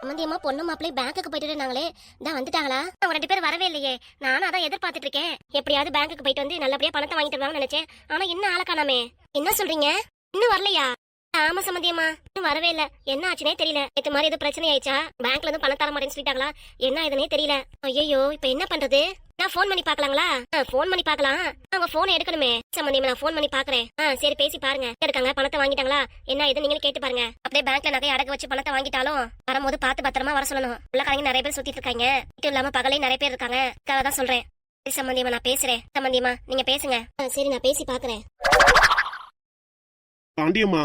சம்பந்தியமா பொண்ணு மாப்பிள்ளை பேங்க்குக்கு போயிட்டு இருந்தாங்களே, தான் வந்துட்டாங்களா? அவங்க 2 பேரும் வரவே இல்லையே. நானும் அதான் எதிர்பார்த்துட்டு இருக்கேன். எப்படியாவது பேங்க்குக்கு போயிட்டு வந்து நல்லபடியா பணத்தை வாங்கிட்டு வருவாங்கன்னு நினைச்சேன். ஆனா இன்னும் ஆள காணாமே. என்ன சொல்றீங்க? இன்னும் வரலையா? ஆமா சம்பந்தியமா, இன்னும் வரவே இல்ல. என்ன ஆச்சுனே தெரியல. நேத்து மாதிரி ஏதோ பிரச்சனை ஆயிடுச்சா? பேங்க்ல இருந்து பணம் தர மாட்டேன்னு சொல்லிட்டாங்களா? என்ன இதுனே தெரியல. ஐயோ, இப்ப என்ன பண்றது? நான் போன் பண்ணி பாக்கலாங்களா? போன் பண்ணி பாக்கலாம். அவங்க போனை எடுக்கணுமே. சம்பந்தியமா, நான் போன் பண்ணி பாக்குறேன். சரி, பேசி பாருங்க. இருக்காங்க, பணத்தை வாங்கிட்டாங்களா என்ன இது நீங்களும் கேட்டு பாருங்க. அப்படியே பேங்க்ல நகையை அடக்க வச்சு பணத்தை வாங்கிட்டாலும் வரும்போது பார்த்து பத்திரமா வர சொல்லணும். உள்ளக்காரங்க நிறைய பேர் சுத்திட்டு இருக்காங்க. இது இல்லாம பகலே நிறைய பேர் இருக்காங்க. தான் சொல்றேன். சம்பந்தியமா, நான் பேசுறேன். சம்பந்தியமா, நீங்க பேசுங்க. சரி, நான் பேசி பாக்குறேன். பாண்டியம்மா,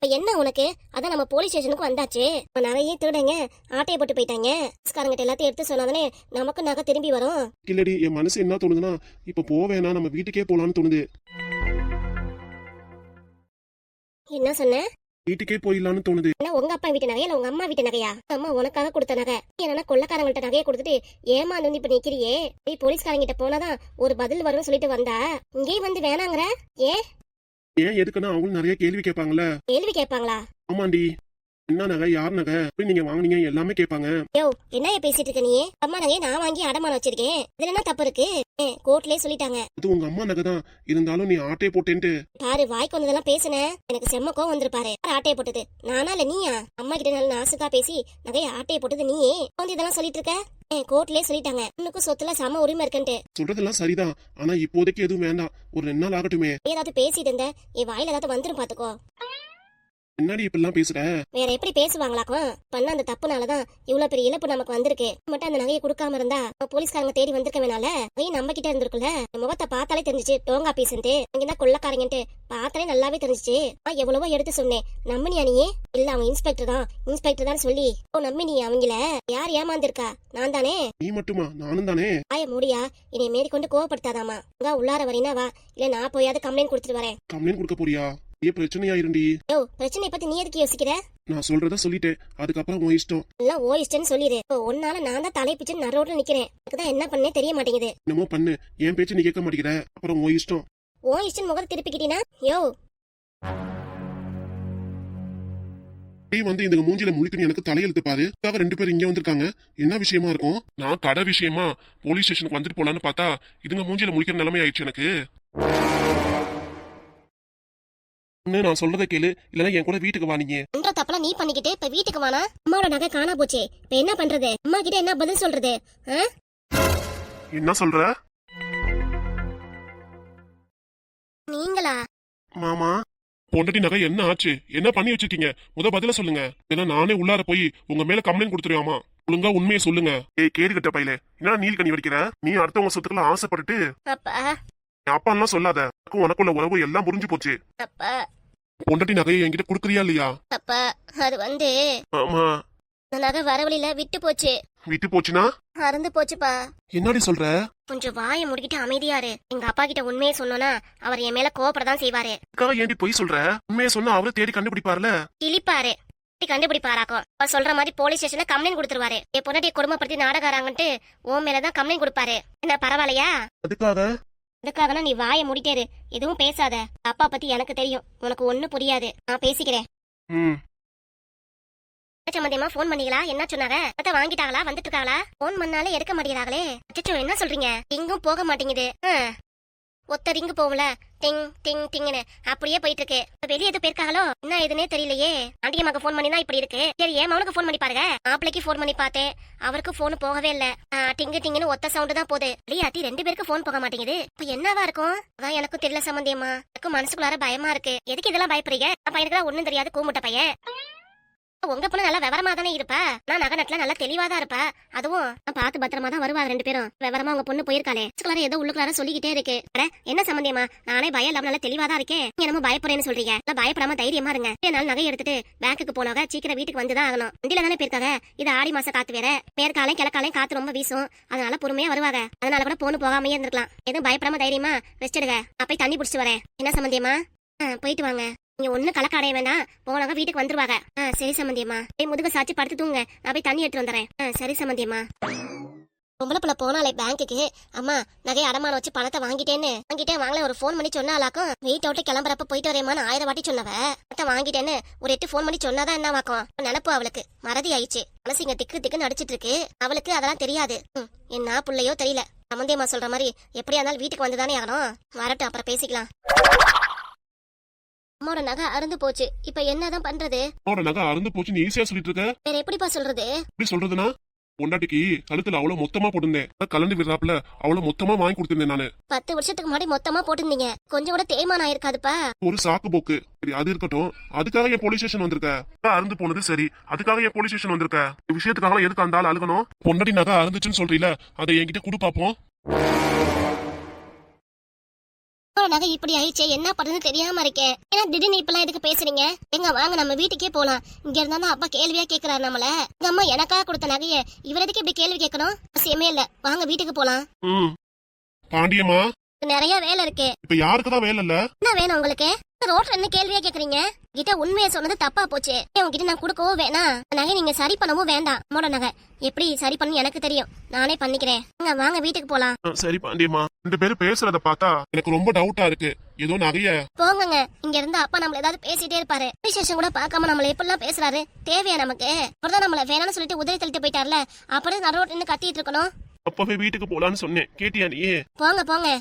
என்ன உனக்கு? அதான் நம்ம போலீஸ் ஸ்டேஷனுக்கு வந்தாச்சு. நிறைய திருடங்க ஆட்டையை போட்டு போயிட்டாங்க. காரங்கிட்ட எல்லாத்தையும் எடுத்து சொன்னாதானே நமக்கு நகை திரும்பி வரும். இல்லடி, என் மனசு என்ன தோணுதுன்னா, இப்ப போவேனா நம்ம வீட்டுக்கே போலான்னு தோணுது. என்ன சொன்ன? வீட்டுக்கே போயிடலான்னு தோணுது. உங்க அப்பா வீட்டு நகையா இல்ல உங்க அம்மா வீட்டு நகையா? அம்மா உனக்காக கொடுத்த நகை. என்னன்னா கொள்ளக்காரங்கள்ட்ட நகையை கொடுத்துட்டு ஏமாந்து இப்ப நிக்கிறியே. போலீஸ்காரங்கிட்ட போனாதான் ஒரு பதில் வரும்னு சொல்லிட்டு வந்தா இங்கேயும் வந்து வேணாங்கிற. ஏன் எதுக்குன்னா அவங்களும் நிறைய கேள்வி கேட்பாங்கல்ல. கேள்வி கேட்பாங்களா? ஆமாண்டி, என்ன நகை, யார் நகை, போய் நீங்க வாங்குனீங்க எல்லாமே கேட்பாங்க. யோ, என்ன பேசிட்டு இருக்க நீ? அம்மா நகையை நான் வாங்கி அடமானம் வச்சிருக்கேன். இதுல என்ன தப்பு இருக்கு? கோர்ட்லயே சொல்லிட்டாங்க. அது உங்க அம்மா நகை தான், இருந்தாலும் நீ ஆட்டையை போட்டேன்ட்டு. பாரு, வாய்க்கு வந்ததெல்லாம் பேசுன எனக்கு செம்ம கோவம் வந்துருப்பாரு. ஆட்டையை போட்டது நானா இல்ல நீயா? அம்மா கிட்ட நல்ல நாசுக்கா பேசி நகையை ஆட்டையை போட்டது நீயே வந்து இதெல்லாம் சொல்லிட்டு இருக்க. கோர்ட்லயே சொல்லிட்டாங்க உனக்கும் சொத்துல சம உரிமை இருக்குன்ட்டு. சொல்றதெல்லாம் சரிதான், ஆனா இப்போதைக்கு எதுவும் வேண்டாம். ஒரு 2 நாள் ஆகட்டுமே. ஏதாவது பேசிட்டு இருந்த என் வாயில ஏதாவது வந்துரும் பாத்துக்கோ. என்னடி இப்படிலாம் பேசுற? வேற எப்படி பேசுவாங்களாக்கும்? பண்ண அந்த தப்புனாலதான் இவ்வளவு பெரிய இழப்பு நமக்கு வந்திருக்கு. மட்டும் அந்த நகையை கொடுக்காம இருந்தா போலீஸ்காரங்க தேடி வந்திருக்கனால நகையை நம்ம கிட்ட இருந்திருக்குல்ல. முகத்தை பார்த்தாலே தெரிஞ்சிச்சு டோங்கா பீசுன்ட்டு. இங்கதான் கொள்ளக்காரங்கன்ட்டு பார்த்தாலே நல்லாவே தெரிஞ்சிச்சு. எவ்வளவோ எடுத்து சொன்னேன். நம்பினியா நீ? இல்ல, அவங்க இன்ஸ்பெக்டர் தான் சொல்லி நம்பினி. அவங்கள யார் ஏமாந்திருக்கா? நான் தானே. நீ மட்டுமா? நானும் தானே. ஆய மூடியா, என்னை மேரி கொண்டு கோவப்படுத்தாதாமா. உள்ளார வரீனா வா, இல்ல நான் போயாவது கம்ப்ளைண்ட் கொடுத்துட்டு வரேன். கம்ப்ளைண்ட் கொடுக்க போறியா? ஏன் பிரச்சனையா இருண்டி? யோ, பிரச்சனை பத்தி நீ எதுக்கு யோசிக்கிற? நான் சொல்றத சொல்லிட்டேன், அதுக்கப்புறம் உன் இஷ்டம். எல்லாம் ஓ இஷ்டம்னு சொல்லிடு. ஒன்னால நான் தான் தலை பிச்சு நரோட்ல நிக்கிறேன். அதுக்குதான் என்ன பண்ணே தெரிய மாட்டேங்குது. என்னமோ பண்ணு, என் பேச்சு நீ கேட்க மாட்டேங்கிற. அப்புறம் உன் இஷ்டம். ஓ இஷ்டம் முகத்தை திருப்பிக்கிட்டீனா? யோ, நீ வந்து இந்த மூஞ்சில முழிக்கணும் எனக்கு தலையெழுத்து பாரு. 2 பேர் இங்க வந்திருக்காங்க. என்ன விஷயமா இருக்கும்? நான் கடை விஷயமா போலீஸ் ஸ்டேஷனுக்கு வந்துட்டு போலான்னு பார்த்தா இதுங்க மூஞ்சில முழிக்கிற நிலைமை ஆயிடுச்சு எனக்கு. நான் சொல்றத கேளு, இல்லனா என் கூட வீட்டுக்கு வா. நீங்க தப்பெல்லாம் நீ பண்ணிக்கிட்டு இப்ப வீட்டுக்கு வானா? அம்மாவோட நகை காணா போச்சே, இப்ப என்ன பண்றது? அம்மா கிட்ட என்ன பதில் சொல்றது? என்ன சொல்ற? நீங்களா? மாமா, பொண்டாட்டி நகை என்ன ஆச்சு? என்ன பண்ணி வச்சிருக்கீங்க? பதில சொல்லுங்க. ஏன்னா நானே உள்ளார போய் உங்க மேல கம்ப்ளைண்ட் கொடுத்துருவாமா. ஒழுங்கா உண்மையை சொல்லுங்க. ஏய் கேடு கட்ட பையில, என்ன நீல் கண்ணி வடிக்கிற? நீ அடுத்தவங்க சொத்துக்களை ஆசைப்பட்டுட்டு என் அப்பா எல்லாம் சொல்லாத. உனக்குள்ள உறவு எல்லாம் புரிஞ்சு போச்சு. பொண்டாட்டி நகையை என்கிட்ட குடுக்கறியா இல்லையா? அப்பா, அது வந்து ஆமா, நகை வரவழியில விட்டு போச்சு. விட்டு போச்சுனா அறந்து போச்சுப்பா. என்னடி சொல்ற? கொஞ்சம் வாயை முடிக்கிட்டு அமைதியாரு. எங்க அப்பா கிட்ட உண்மையை சொன்னோன்னா அவர் என் மேல கோவப்படதான் செய்வாரு. ஏன்டி பொய் சொல்ற? உண்மையை சொன்னா அவரு தேடி கண்டுபிடிப்பாருல. கிளிப்பாரு, கண்டுபிடிப்பாராக்கும். அவர் சொல்ற மாதிரி போலீஸ் ஸ்டேஷன்ல கம்ப்ளைண்ட் கொடுத்துருவாரு. என் பொண்டாட்டியை குடும்பப்படுத்தி நாடகாராங்கன்ட்டு உன் மேலதான் கம்ப்ளைண்ட் கொடுப்பாரு. என்ன பரவாயில்லையா? அதுக்காகனா நீ வாயை முடிட்டேரு, எதுவும் பேசாத. அப்பா பத்தி எனக்கு தெரியும், உனக்கு ஒண்ணு புரியாது. நான் பேசிக்கிறேன். சம்பந்தியமா போன் பண்ணீங்களா? என்ன சொன்னாங்க? வாங்கிட்டாங்களா? வந்துட்டு இருக்காங்களா? போன் பண்ணாலே எடுக்க மாட்டேங்கிறாங்களே. அச்சோ, என்ன சொல்றீங்க? எங்கும் போக மாட்டேங்குது. ஒத்த ரிங்கு போகல, டிங் டிங் டிங்னு அப்படியே போயிட்டு இருக்கு. வெளியே எதுவும் போயிருக்காங்களோ? என்ன எதுனே தெரியலையே. ஆண்டியம்மாக்கு போன் பண்ணினா இப்படி இருக்கு. சரி, ஏன் மவனுக்கு போன் பண்ணி பாருங்க. மாப்பிளைக்கு போன் பண்ணி பார்த்தேன், அவருக்கு போன் போகவே இல்ல. டிங்கு டிங்குன்னு ஒத்த சவுண்ட் தான் போகுது. வெளியாட்டி 2 பேருக்கு போன் போக மாட்டேங்குது. இப்ப என்னவா இருக்கும்? அதான் எனக்கும் தெரியல சம்பந்தியம்மா. எனக்கும் மனசுக்குள்ளார பயமா இருக்கு. எதுக்கு இதெல்லாம் பயப்படுறீங்க? பையனுக்கு ஒண்ணும் தெரியாது, கூமுட்ட பையன். உங்க பொண்ணு நல்லா விவரமா தானே இருப்பா. நான் நகை நட்டுல நல்லா தெளிவாதான் இருப்பா. அதுவும் பார்த்து பத்திரமா தான் வருவா. 2 பேரும் விவரமா உங்க பொண்ணு போயிருக்காளே. ஏதோ உள்ளுக்குள்ளார சொல்லிக்கிட்டே இருக்கு. என்ன சம்பந்தியமா? நானே பயம் இல்லாம நல்லா தெளிவாதான் இருக்கேன். என்னமோ பயப்படுறேன்னு சொல்றீங்க. பயப்படாம தைரியமா இருங்க. என்னால நகை எடுத்துட்டு பேங்க்குக்கு போனாங்க. சீக்கிரம் வீட்டுக்கு வந்துதான் ஆகணும். வண்டியில தானே போயிருக்காங்க. இது ஆடி மாச காத்து வேற. மேற்காலையும் கிழக்காலையும் காத்து ரொம்ப வீசும். அதனால பொறுமையா வருவாங்க. அதனால கூட பொண்ணு போகாமையே இருந்திருக்கலாம். எதுவும் பயப்படாம தைரியமா ரெஸ்ட் எடுங்க. அப்ப தண்ணி பிடிச்சிட்டு வரேன். என்ன சம்பந்தியமா? போயிட்டு வாங்க. நீங்க ஒண்ணு கலக்காடைய வேண்டாம். போனாங்க வீட்டுக்கு வந்துருவாங்க. சரி சம்பந்தியம்மா. முதுக சாச்சி படுத்து தூங்க. நான் போய் தண்ணி எடுத்து வந்துறேன். சரி சம்பந்தியம்மா. பொம்பளை புள்ள போனாலே பேங்க்குக்கு, அம்மா நகையை அடமான வச்சு பணத்தை வாங்கிட்டேன் வாங்கல ஒரு ஃபோன் பண்ணி சொன்னாலாக்கும். வீட்டை விட்டு கிளம்புறப்ப போயிட்டு வரேமான்னு 1000 வாட்டி சொன்னவ பணத்தை வாங்கிட்டேன்னு ஒரு 8 ஃபோன் பண்ணி சொன்னாதான் என்ன வாக்கும். நினப்பு அவளுக்கு மறதி ஆயிடுச்சு. மனசு இங்க திக்கு நடிச்சிட்டு இருக்கு. அவளுக்கு அதெல்லாம் தெரியாது. என்ன புள்ளையோ தெரியல. சமந்தியம்மா சொல்ற மாதிரி எப்படியா இருந்தாலும் வீட்டுக்கு வந்துதானே ஆகணும். வரட்டும், அப்புறம் பேசிக்கலாம். அம்மாவோட நகை அருந்து போச்சு. இப்ப என்னதான் பண்றது? அவனோட நகை அருந்து போச்சு நீ ஈஸியா சொல்லிட்டு இருக்க. வேற எப்படிப்பா சொல்றது? எப்படி சொல்றதுன்னா, பொண்டாட்டிக்கு கழுத்துல அவ்வளவு மொத்தமா போட்டிருந்தேன். கலந்து விடுறாப்புல அவ்வளவு மொத்தமா வாங்கி கொடுத்திருந்தேன் நானு. 10 வருஷத்துக்கு முன்னாடி மொத்தமா போட்டிருந்தீங்க. கொஞ்சம் கூட தேய்மானம் ஆயிருக்காதுப்பா. ஒரு சாக்கு போக்கு. சரி, அது இருக்கட்டும். அதுக்காக என் போலீஸ் ஸ்டேஷன் வந்திருக்க. அருந்து போனது சரி, அதுக்காக என் போலீஸ் ஸ்டேஷன் வந்திருக்க. இந்த விஷயத்துக்காக எதுக்கு அந்த ஆள் அழுகணும்? பொண்டாட்டி நகை அருந்துச்சுன்னு சொல்றீல, அதை என்கிட்ட குடு பாப்போம். நகை இப்படி ஆயிடுச்சே, என்ன பண்றதுன்னு தெரியாம இருக்கேன். ஏன்னா திடீர்னு இப்பெல்லாம் எதுக்கு பேசுறீங்க? எங்க வாங்க நம்ம வீட்டுக்கே போலாம். இங்க இருந்தா அப்பா கேள்வியா கேக்குறாரு நம்மள. எங்க அம்மா எனக்காக கொடுத்த நகைய இவர் எதுக்கு இப்படி கேள்வி கேட்கணும்? அவசியமே இல்ல. வாங்க வீட்டுக்கு போலாம். பாண்டியம்மா, நிறைய வேலை இருக்கு. இப்ப யாருக்குதான் வேலை இல்ல? என்ன வேணும் உங்களுக்கு? ரோட்ல என்ன கேள்வியா கேக்குறீங்க? கிட்ட உண்மையை சொன்னது தப்பா போச்சு. உங்ககிட்ட நான் கொடுக்கவும் வேணாம். நகை நீங்க சரி பண்ணவும் வேண்டாம். அம்மோட நகை எப்படி சரி பண்ணு எனக்கு தெரியும். நானே பண்ணிக்கிறேன். வாங்க வீட்டுக்கு போலாம். சரி பாண்டியம்மா, 2 பேரும் பேசுறத பார்த்தா எனக்கு ரொம்ப டவுட்டா இருக்கு. ஏதோ நகைய போங்க. இங்க இருந்து அப்பா நம்மள ஏதாவது பேசிட்டே இருப்பாரு. விசேஷம் கூட பார்க்காம நம்மள எப்படிலாம் பேசுறாரு தேவையா நமக்கு? அவர்தான் நம்மள வேணாம்னு சொல்லிட்டு உதவி தள்ளிட்டு போயிட்டார்ல. அப்படியே நடுரோட் நின்னு கத்திட்டு இருக்கணும். அப்பவே வீட்டுக்கு போலான்னு சொன்னேன், கேட்டியா நீ? போங்க.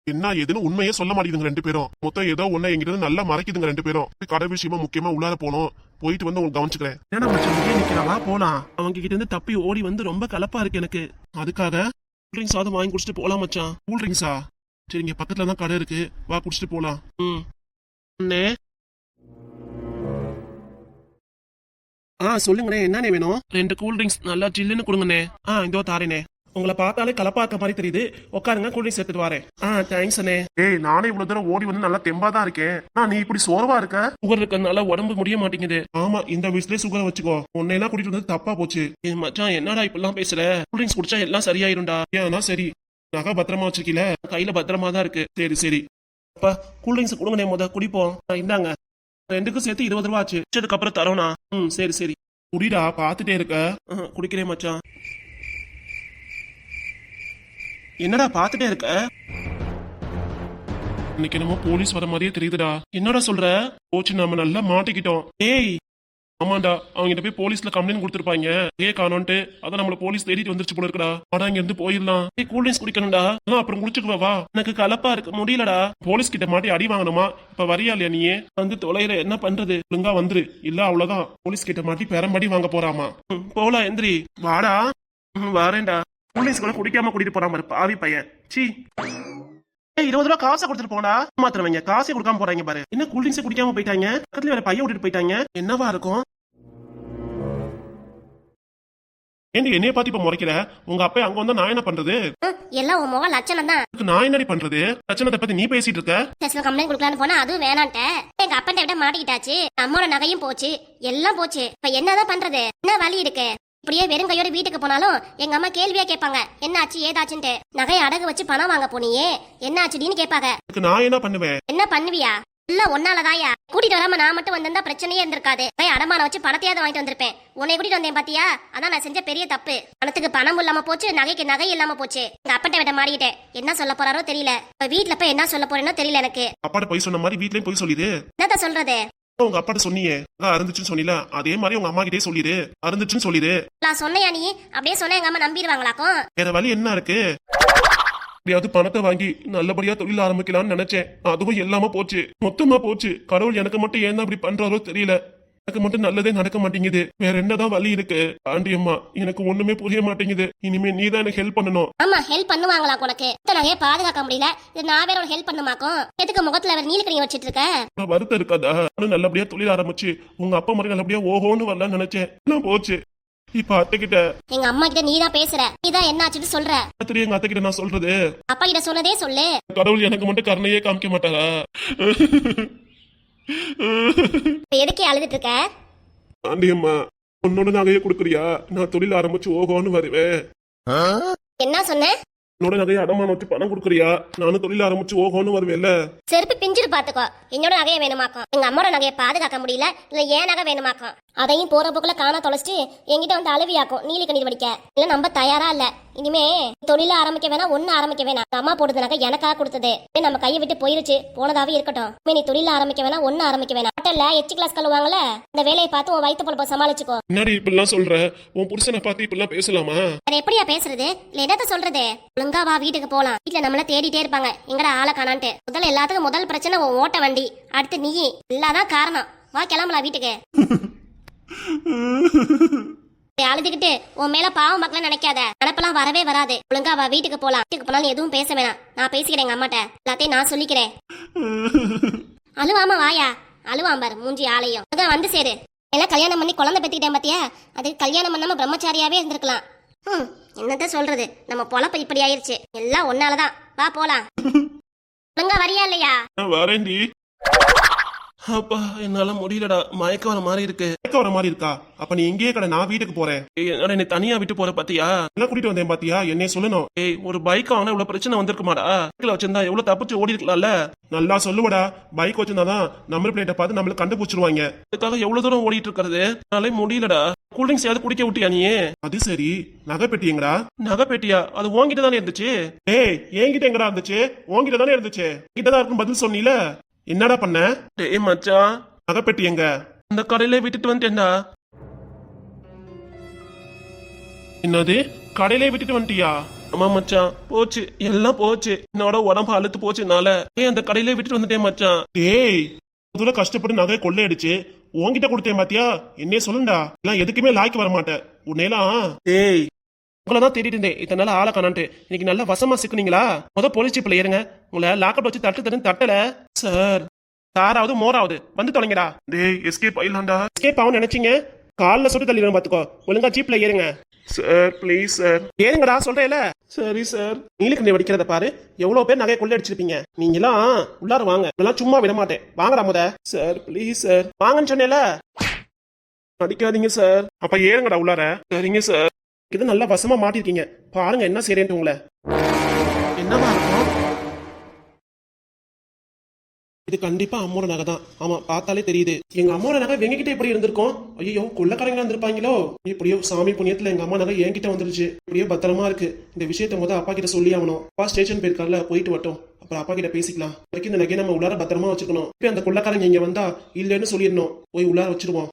என்ன ஏதுன்னு உண்மையே சொல்ல மாட்டேங்குதுங்க 2 பேரும். மொத்தம் ஏதோ ஒண்ணு எங்கிட்ட நல்லா மறைக்குதுங்க 2 பேரும். கடை விஷயமா முக்கியமா உள்ளார போனோம். போயிட்டு வந்து உங்களுக்கு கவனிச்சுக்கிறேன். ஏன்னா மச்சான் இங்கே நிக்கிறவா போலாம். அவங்க கிட்ட இருந்து தப்பி ஓடி வந்து ரொம்ப கலப்பா இருக்கு எனக்கு. அதுக்காக கூல்ட்ரிங்க்ஸ் ஆவது வாங்கி குடிச்சிட்டு போலாம் மச்சான். கூல் ட்ரிங்க்ஸா? சரி, இங்க பக்கத்துல தான் கடை இருக்கு, வா குடிச்சிட்டு போலாம். அண்ணே, சொல்லுங்கண்ணே, என்னண்ணே வேணும்? 2 கூல்ட்ரிங்க்ஸ் நல்லா ஜில்லுன்னு கொடுங்கண்ணே. இதோ தாரேனே. உங்களை பார்த்தாலே கலப்பாக்க மாதிரி தெரியுது. உட்காருங்க, கூல்ட்ரிங்க்ஸ் எடுத்துட்டு வரேன். தேங்க்ஸ் அண்ணே. ஏய், நானே இவ்வளவு தூரம் ஓடி வந்து நல்லா தெம்பா தான் இருக்கேன். நீ இப்படி சோர்வா இருக்க? சுகர் இருக்கறதுனால உடம்பு முடிய மாட்டேங்குது. ஆமா, இந்த வயசுலயே சுகரை வச்சுக்கோ. உன்னையெல்லாம் கூட்டிட்டு வந்து தப்பா போச்சு. மச்சான் என்னடா இப்பெல்லாம் பேசுற? கூல்ட்ரிங்க்ஸ் குடிச்சா எல்லாம் சரியாயிரும்டா. ஏன்னா சரி, நகை பத்திரமா வச்சிருக்கீல? கையில பத்திரமா தான் இருக்கு. சரி. அப்பா கூல்ட்ரிங்க்ஸ் கொடுங்கண்ணே, குடிப்போம். இந்தாங்க, 2க்கும் சேர்த்து 20 ரூபா ஆச்சு. வச்சதுக்கு அப்புறம் தரோண்ணா. சரி. குடிடா, பாத்துட்டே இருக்க. குடிக்கிறேன் மச்சான். என்னடா பாத்துட்டே இருக்க? இன்னைக்கு என்னமோ போலீஸ் வர மாதிரியே தெரியுதுடா. என்னடா சொல்ற? போச்சு, நம்ம நல்லா மாட்டிக்கிட்டோம். ஏய், ஆமாண்டா, அவங்க போய் போலீஸ்ல கம்ப்ளைண்ட் கொடுத்துருப்பாங்க. காணோன்ட்டு அதான் நம்மள போலீஸ் தேடிட்டு வந்துருச்சு போல இருக்குடா. ஆனா இங்க இருந்து போயிடலாம். கூல்ட்ரிங்க்ஸ் குடிக்கணும்டா. அப்புறம் குடிச்சுக்குவா வா. எனக்கு கலப்பா இருக்கு, முடியலடா. போலீஸ் கிட்ட மாட்டி அடி வாங்கணுமா? இப்ப வரியா இல்லையா நீயே? வந்து தொலைற என்ன பண்றது? ஒழுங்கா வந்துரு, இல்ல அவ்வளவுதான். போலீஸ் கிட்ட மாட்டி பெரம்படி வாங்க போறாமா. போலாம், எந்திரி. வாடா. வரேன்டா. கூல்ட்ரிங்க்ஸ் கூட குடிக்காம கூட்டிட்டு போறான் பாரு பாவி பையன். சீ, 20 ரூபா காசை கொடுத்துட்டு போனா மாத்திரவங்க. காசே கொடுக்காம போறாங்க பாரு. என்ன கூல்ட்ரிங்க்ஸ் குடிக்காம போயிட்டாங்க? பக்கத்துல வேற பையன் விட்டுட்டு போயிட்டாங்க. என்னவா இருக்கும்? என்னைய பார்த்து இப்ப முறைக்கிற? உங்க அப்பா அங்க வந்தா நான் என்ன பண்றது? எல்லாம் உன் முக லட்சணம் தான். நான் என்னடி பண்றது? லட்சணத்தை பத்தி நீ பேசிட்டு இருக்க. ஸ்டேஷன்ல கம்ப்ளைண்ட் கொடுக்கலான்னு போனா அதுவும் வேணான்ட்ட. எங்க அப்பா விட மாட்டிக்கிட்டாச்சு. அம்மாவோட நகையும் போச்சு, எல்லாம் போச்சு. இப்ப என்னதான் பண்றது? என்ன வழி இருக்கு? இப்படியே வெறும் கையோட வீட்டுக்கு போனாலும் எங்க அம்மா கேள்வியா கேட்பாங்க, என்ன ஆச்சு ஏதாச்சுன்ட்டு. நகையை அடகு வச்சு பணம் வாங்க போனியே, என்ன ஆச்சுடின்னு கேட்பாங்க. நான் என்ன பண்ணுவேன்? என்ன பண்ணுவியா? இல்ல ஒன்னாலதாயா. கூட்டிட்டு வராம நான் மட்டும் வந்திருந்தா பிரச்சனையே இருந்திருக்காது. அடமான வச்சு பணத்தையாவது வாங்கிட்டு வந்திருப்பேன். உன்னை கூட்டிட்டு வந்தேன் பாத்தியா? அதான் நான் செஞ்ச பெரிய தப்பு. பணத்துக்கு பணம் இல்லாம போச்சு, நகைக்கு நகை இல்லாம போச்சு. எங்க அப்பட்ட விட மாறிக்கிட்டேன். என்ன சொல்ல போறாரோ தெரியல. வீட்டுல போய் என்ன சொல்ல போறேனோ தெரியல எனக்கு. அப்பாட்ட போய் சொன்ன மாதிரி வீட்லயும் போய் சொல்லிடு. என்னத்த சொல்றது? உங்க அப்பாட்ட சொன்னியே அருந்துச்சுன்னு சொன்னீல, அதே மாதிரி உங்க அம்மா கிட்டே சொல்லிடு, அருந்துச்சுன்னு சொல்லிடு. நான் சொன்னையா நீ? அப்படியே சொன்ன எங்க அம்மா நம்பிடுவாங்களாக்கும். வேற வழி என்ன இருக்கு? எப்படியாவது பணத்தை வாங்கி நல்லபடியா தொழில் ஆரம்பிக்கலாம்னு நினைச்சேன். அதுவும் எல்லாம போச்சு, மொத்தமா போச்சு. கடவுள் எனக்கு மட்டும் ஏன் அப்படி பண்றாரோ தெரியல. எனக்கு மட்டும் நல்லதே நடக்க மாட்டேங்குது. வேற என்னதான் வழி இருக்கு? ஆண்டியம்மா, எனக்கு ஒண்ணுமே புரிய மாட்டேங்குது. இனிமே நீ தான் எனக்கு ஹெல்ப் பண்ணணும். ஆமா, ஹெல்ப் பண்ணுவாங்களா உனக்கு? நகையை பாதுகாக்க முடியல, இது நான் வேற ஒரு ஹெல்ப் பண்ணுமாக்கும். எதுக்கு முகத்துல வேற நீலக்கணி வச்சிட்டு இருக்க? வருத்தம் இருக்காதா? நல்லபடியா தொழில் ஆரம்பிச்சு உங்க அப்பா மாதிரி நல்லபடியா ஓஹோன்னு வரலாம்னு நினைச்சேன். எல்லாம் போச்சு. இப்ப அத்தை கிட்ட, எங்க அம்மா கிட்ட நீ தான் பேசுற. நீதான் என்ன ஆச்சுன்னு சொல்ற. எங்க அத்தை கிட்ட நான் சொல்றது? அப்பா கிட்ட சொன்னதே சொல்லு. கடவுள் எனக்கு மட்டும் கருணையே காமிக்க மாட்டாரா? எதுக்கே அழுதுட்டு இருக்க? ஆண்டியம்மா, உன்னோட நகையை கொடுக்குறியா? நான் தொழில் ஆரம்பிச்சு ஓகோன்னு வருவேன். என்ன சொன்ன? என்னோட நகையை அடமான வச்சு பணம் கொடுக்குறியா? நானும் தொழில் ஆரம்பிச்சு ஓகோன்னு வருவேன்ல. செருப்பு பிஞ்சிட்டு பாத்துக்கோ. என்னோட நகையை வேணுமாக்கும். எங்க அம்மாவோட நகையை பாதுகாக்க முடியல, இல்ல ஏன் நகை வேணுமாக்கும். அதையும் போற போக்குல காணா தொலைச்சிட்டு என்கிட்ட வந்து அழுவியாக்கும் நீலி கண்ணீர் வடிக்க. இல்ல நம்ம தயாரா இல்ல. இனிமே தொழில ஆரம்பிக்க வேணாம், ஒண்ணு ஆரம்பிக்க வேணாம். அம்மா போடுறதுனாக்க எனக்காக கொடுத்தது நம்ம கையை விட்டு போயிருச்சு, போனதாவே இருக்கட்டும். இனிமே நீ தொழில ஆரம்பிக்க வேணாம், ஒண்ணு ஆரம்பிக்க வேணாம். ஹோட்டல்ல எச்சு கிளாஸ் கழுவாங்கல்ல, இந்த வேலையை பார்த்து உன் வயிற்று பொழப்ப சமாளிச்சுக்கோ. என்னடி இப்படிலாம் சொல்ற? உன் புருஷனை பார்த்து இப்படிலாம் பேசலாமா? வேற எப்படியா பேசுறது? இல்ல என்னத்த சொல்றது? ஒழுங்கா வா, வீட்டுக்கு போலாம். வீட்டுல நம்மள தேடிட்டே இருப்பாங்க, எங்கடா ஆளை காணான்ட்டு. முதல்ல எல்லாத்துக்கும் முதல் பிரச்சனை உன் ஓட்ட வண்டி, அடுத்து நீ. இல்லாதான் காரணம். வா கிளம்பலாம் வீட்டுக்கு. அழுதுகிட்டு உன் மேல பாவம் மக்கள் நினைக்காத. நினப்பெல்லாம் வரவே வராது. ஒழுங்கா வா, வீட்டுக்கு போலாம். வீட்டுக்கு போனாலும் எதுவும் பேச வேணாம், நான் பேசிக்கிறேன் எங்க அம்மாட்ட. எல்லாத்தையும் நான் சொல்லிக்கிறேன். அழுவாம வாயா. அழுவாம் பாரு மூஞ்சி ஆலயம். அதான் வந்து சேரு. எல்லாம் கல்யாணம் பண்ணி குழந்தை பெத்துக்கிட்டேன் பாத்தியா? அது கல்யாணம் பண்ணாம பிரம்மச்சாரியாவே இருந்திருக்கலாம். என்னத்த சொல்றது, நம்ம பொழப்பு இப்படி ஆயிருச்சு. எல்லாம் ஒன்னாலதான். வா போலாம். ஒழுங்கா வரியா இல்லையா? வரேன்டி. அப்பா என்னால முடியலடா, மயக்க வர மாதிரி இருக்கு. கேட்க வர மாதிரி இருக்கா? அப்ப நீ இங்கேயே கடை, நான் வீட்டுக்கு போறேன். என்னடா என்னை தனியா விட்டு போற பாத்தியா? எல்லாம் கூட்டிட்டு வந்தேன் பாத்தியா? என்னைய சொல்லணும். ஏய், ஒரு பைக் ஆனா இவ்வளவு பிரச்சனை வந்திருக்குமாடா? பைக்ல வச்சிருந்தா எவ்வளவு தப்பிச்சு ஓடி இருக்கலாம்ல. நல்லா சொல்லுவடா. பைக் வச்சிருந்தாதான் நம்பர் பிளேட்டை பார்த்து நம்மள கண்டுபிடிச்சிருவாங்க. அதுக்காக எவ்வளவு தூரம் ஓடிட்டு இருக்கிறது? என்னாலே முடியலடா. கூல்ட்ரிங்க்ஸ் யாவது குடிக்க விட்டியா நீ? அது சரி, நகை பெட்டியங்கடா? நகை பெட்டியா? அது உன்கிட்ட தானே இருந்துச்சு. ஏய், என்கிட்ட எங்கடா இருந்துச்சு? உன்கிட்ட தானே இருந்துச்சு. கிட்டதான் இருக்கும் பதில் சொன்னீல. என்னடா பண்ண? டேய் மச்சான், நகை பெட்டி எங்க? அந்த கடையில விட்டுட்டு வந்துட்டேன்டா. என்னது, கடையிலே விட்டுட்டு வந்துட்டியா? ஆமா மச்சான், போச்சு, எல்லாம் போச்சு. என்னோட உடம்பு அழுத்து போச்சுனால அந்த கடையில விட்டுட்டு வந்துட்டேன் மச்சான். டேய், முதல்ல கஷ்டப்பட்டு நகை கொள்ளையடிச்சு உன்கிட்ட கொடுத்தேன் பாத்தியா? என்னைய சொல்லுண்டா. எல்லாம் எதுக்குமே லாய்க்கு வர மாட்டேன் உன்னையெல்லாம். டேய், உங்களதான் தேடிட்டு இருந்தேன் இத்தனை நாள் ஆளை காணான்ட்டு. இன்னைக்கு நல்லா வசமா சிக்குனீங்களா? போலீஸ் ஜீப்ல ஏறுங்க. உங்களை லாக்கப் வச்சு தட்டுன்னு தட்டல சார். சாராவது மோராவது வந்து தொலைங்கடா. டேய், எஸ்கேப் ஆயிடலாம்டா. எஸ்கேப் ஆகும் நினைச்சீங்க, காலில் சுட்டு தள்ளிடுவேன் பாத்துக்கோ. ஒழுங்கா ஜீப்ல ஏறுங்க சார், ப்ளீஸ் சார். ஏறுங்கடா சொல்றேல. சரி சார். நீலக்கண்ணி வடிக்கிறத பாரு, எவ்வளவு பேர் நகையை கொள்ளை அடிச்சிருப்பீங்க. நீங்களாம் உள்ளார வாங்க, இதெல்லாம் சும்மா விட மாட்டேன். வாங்கடா முத. சார் ப்ளீஸ் சார், வாங்கன்னு சொன்னேல. அடிக்காதீங்க சார். அப்ப ஏறுங்கடா உள்ளார. சரிங்க சார். இது நல்லா வசமா மாட்டிருக்கீங்க, பாருங்க என்ன செய்றேன்ட்டு உங்களை. என்னவா இருக்கும்? இது கண்டிப்பா அம்மோட நகை தான். ஆமா, பார்த்தாலே தெரியுது. எங்க அம்மாவோட நகை எங்ககிட்ட எப்படி இருந்திருக்கும்? ஐயோ, கொள்ளக்காரங்க இருந்திருப்பாங்களோ? எப்படியோ சாமி புண்ணியத்துல எங்க அம்மா நகை என்கிட்ட வந்துருச்சு. எப்படியோ பத்திரமா இருக்கு. இந்த விஷயத்த முத அப்பா கிட்ட சொல்லி ஆகணும். அப்பா ஸ்டேஷன் போயிருக்காருல, போயிட்டு வட்டும். அப்புறம் அப்பா கிட்ட பேசிக்கலாம். வரைக்கும் இந்த நகையை நம்ம உள்ளார பத்திரமா வச்சுக்கணும். இப்ப அந்த கொள்ளக்காரங்க இங்க வந்தா இல்லன்னு சொல்லிடணும். போய் உள்ளார வச்சிருவோம்.